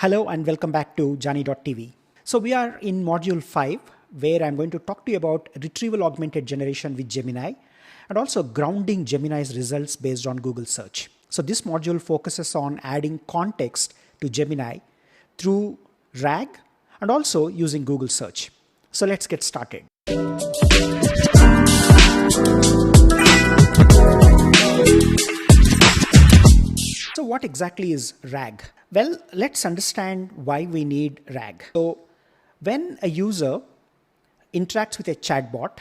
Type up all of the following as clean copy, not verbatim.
Hello and welcome back to Jani.tv. So we are in module 5 where I'm going to talk to you about retrieval augmented generation with Gemini and also grounding Gemini's results based on Google search. So this module focuses on adding context to Gemini through RAG and also using Google search. So let's get started. So what exactly is RAG? Well, let's understand why we need RAG. So when a user interacts with a chatbot,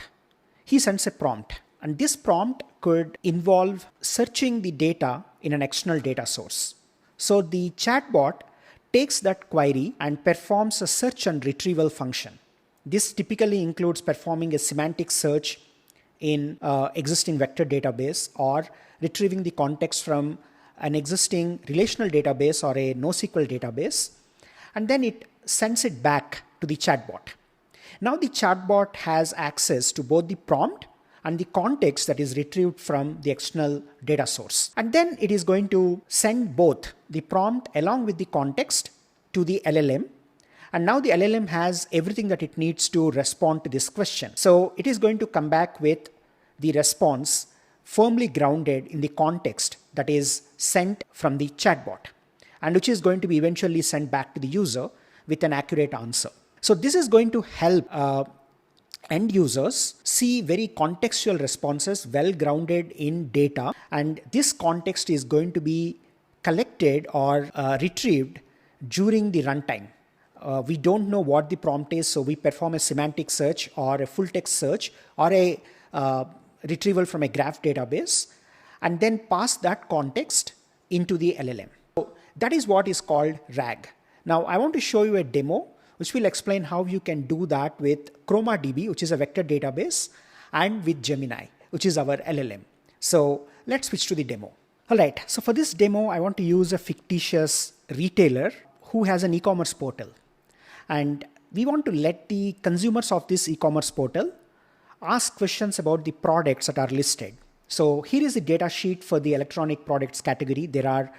he sends a prompt, and this prompt could involve searching the data in an external data source. So the chatbot takes that query and performs a search and retrieval function. This typically includes performing a semantic search in existing vector database or retrieving the context from an existing relational database or a NoSQL database, and then it sends it back to the chatbot. Now the chatbot has access to both the prompt and the context that is retrieved from the external data source. And then it is going to send both the prompt along with the context to the LLM. And now the LLM has everything that it needs to respond to this question. So it is going to come back with the response firmly grounded in the context that is sent from the chatbot, and which is going to be eventually sent back to the user with an accurate answer. So this is going to help end users see very contextual responses well grounded in data, and this context is going to be collected or retrieved during the runtime. We don't know what the prompt is, so we perform a semantic search or a full text search or a retrieval from a graph database and then pass that context into the LLM. So that is what is called RAG. Now I want to show you a demo which will explain how you can do that with ChromaDB, which is a vector database, and with Gemini, which is our LLM. So let's switch to the demo. All right, so for this demo, I want to use a fictitious retailer who has an e-commerce portal. And we want to let the consumers of this e-commerce portal ask questions about the products that are listed. So here is the data sheet for the electronic products category. There are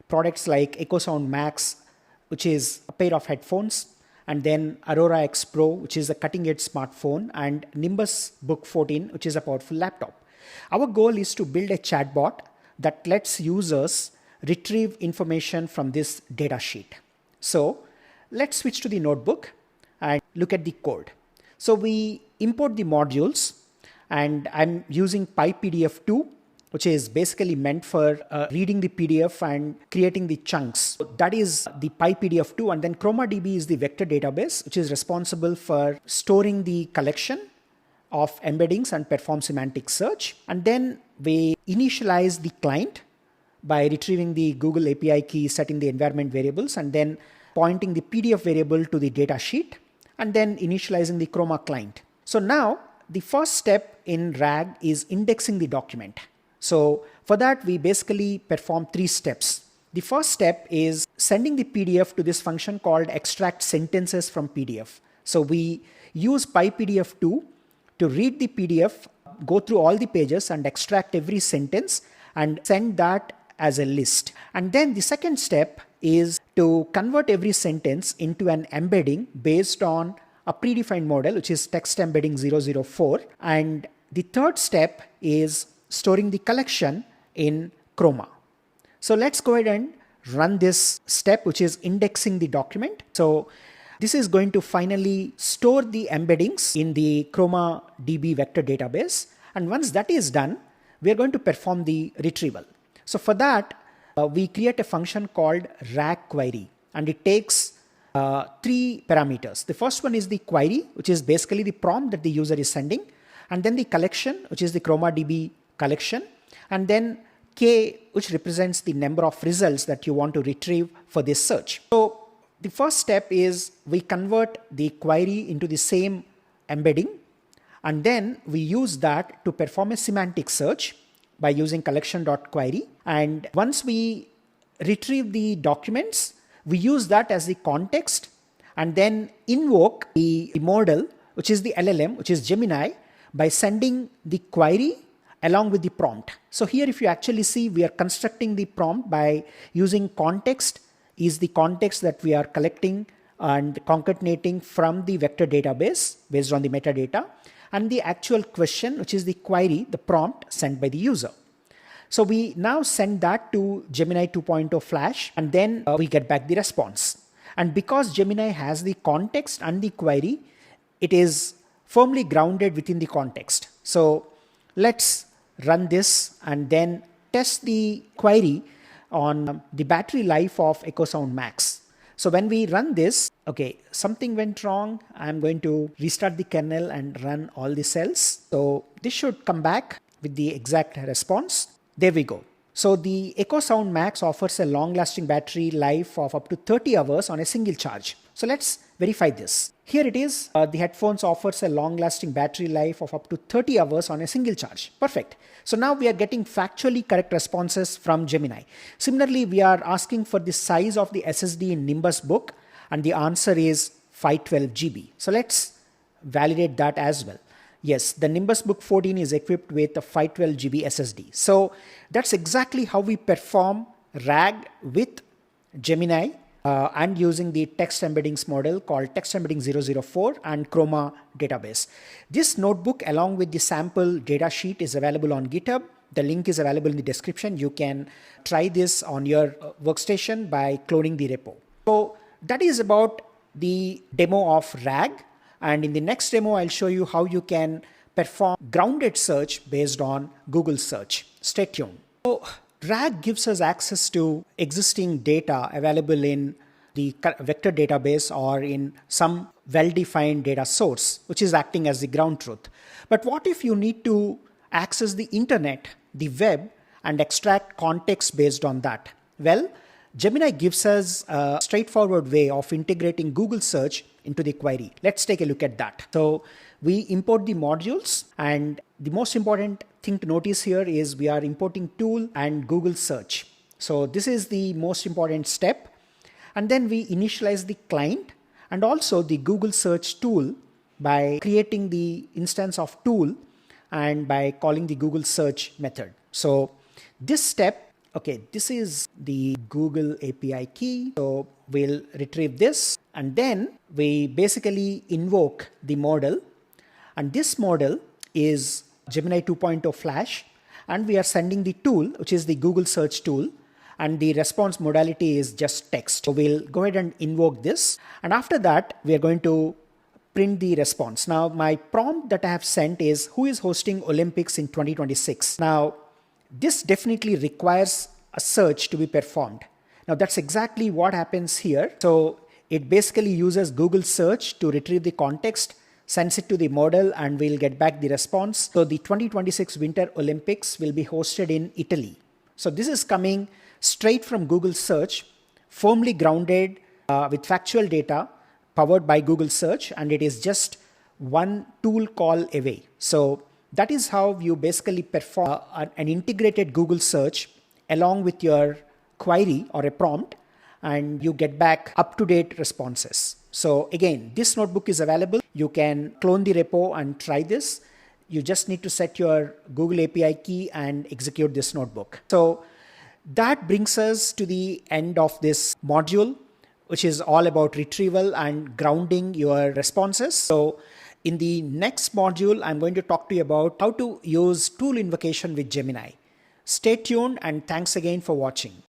products like EcoSound Max, which is a pair of headphones, and then Aurora X Pro, which is a cutting-edge smartphone, and Nimbus Book 14, which is a powerful laptop. Our goal is to build a chatbot that lets users retrieve information from this data sheet. So let's switch to the notebook and look at the code. So we import the modules, and I'm using PyPDF2, which is basically meant for reading the PDF and creating the chunks. So that is the PyPDF2, and then ChromaDB is the vector database, which is responsible for storing the collection of embeddings and perform semantic search. And then we initialize the client by retrieving the Google API key, setting the environment variables, and then pointing the PDF variable to the data sheet, and then initializing the Chroma client. So now the first step in RAG is indexing the document. So for that, we basically perform 3 steps. The first step is sending the PDF to this function called extract sentences from PDF. So we use PyPDF2 to read the PDF, go through all the pages and extract every sentence and send that as a list. And then the second step is to convert every sentence into an embedding based on a predefined model, which is text embedding 004. And the third step is storing the collection in Chroma. So let's go ahead and run this step, which is indexing the document. So this is going to finally store the embeddings in the ChromaDB vector database. And once that is done, we are going to perform the retrieval. So for that, we create a function called RAG query, and it takes 3 parameters. The first one is the query, which is basically the prompt that the user is sending, and then the collection, which is the ChromaDB collection, and then K, which represents the number of results that you want to retrieve for this search. So the first step is we convert the query into the same embedding, and then we use that to perform a semantic search by using collection.query. And once we retrieve the documents, we use that as the context and then invoke the model, which is the LLM, which is Gemini, by sending the query along with the prompt. So here, if you actually see, we are constructing the prompt by using context is the context that we are collecting and concatenating from the vector database based on the metadata, and the actual question, which is the query, the prompt sent by the user. So we now send that to Gemini 2.0 Flash, and then we get back the response. And because Gemini has the context and the query, it is firmly grounded within the context. So let's run this and then test the query on the battery life of EchoSound Max. So when we run this, okay, something went wrong. I'm going to restart the kernel and run all the cells. So this should come back with the exact response. There we go. So the EchoSound Max offers a long-lasting battery life of up to 30 hours on a single charge. So let's verify this. Here it is. The headphones offers a long-lasting battery life of up to 30 hours on a single charge. Perfect. So now we are getting factually correct responses from Gemini. Similarly, we are asking for the size of the SSD in Nimbus book, and the answer is 512 GB. So let's validate that as well. Yes, the Nimbus Book 14 is equipped with a 512 GB SSD. So that's exactly how we perform RAG with Gemini and using the text embeddings model called Text Embedding 004 and Chroma database. This notebook along with the sample data sheet is available on GitHub. The link is available in the description. You can try this on your workstation by cloning the repo. So that is about the demo of RAG. And in the next demo, I'll show you how you can perform grounded search based on Google search. Stay tuned. So RAG gives us access to existing data available in the vector database or in some well-defined data source, which is acting as the ground truth. But what if you need to access the internet, the web, and extract context based on that? Well, Gemini gives us a straightforward way of integrating Google search into the query. Let's take a look at that. So we import the modules, and the most important thing to notice here is we are importing tool and Google search. So this is the most important step. And then we initialize the client and also the Google search tool by creating the instance of tool and by calling the Google search method. So this step, okay, this is the Google API key. So we'll retrieve this, and then we basically invoke the model. And this model is Gemini 2.0 Flash, and we are sending the tool, which is the Google search tool, and the response modality is just text. So we'll go ahead and invoke this, and after that we are going to print the response. Now my prompt that I have sent is who is hosting Olympics in 2026. Now this definitely requires a search to be performed. Now that's exactly what happens here. So it basically uses Google search to retrieve the context, sends it to the model, and we'll get back the response. So the 2026 Winter Olympics will be hosted in Italy. So this is coming straight from Google search, firmly grounded with factual data powered by Google search, and it is just one tool call away. So that is how you basically perform an integrated Google search along with your query or a prompt, and you get back up-to-date responses. So again, this notebook is available. You can clone the repo and try this. You just need to set your Google API key and execute this notebook. So that brings us to the end of this module, which is all about retrieval and grounding your responses. So in the next module, I'm going to talk to you about how to use tool invocation with Gemini. Stay tuned, and thanks again for watching.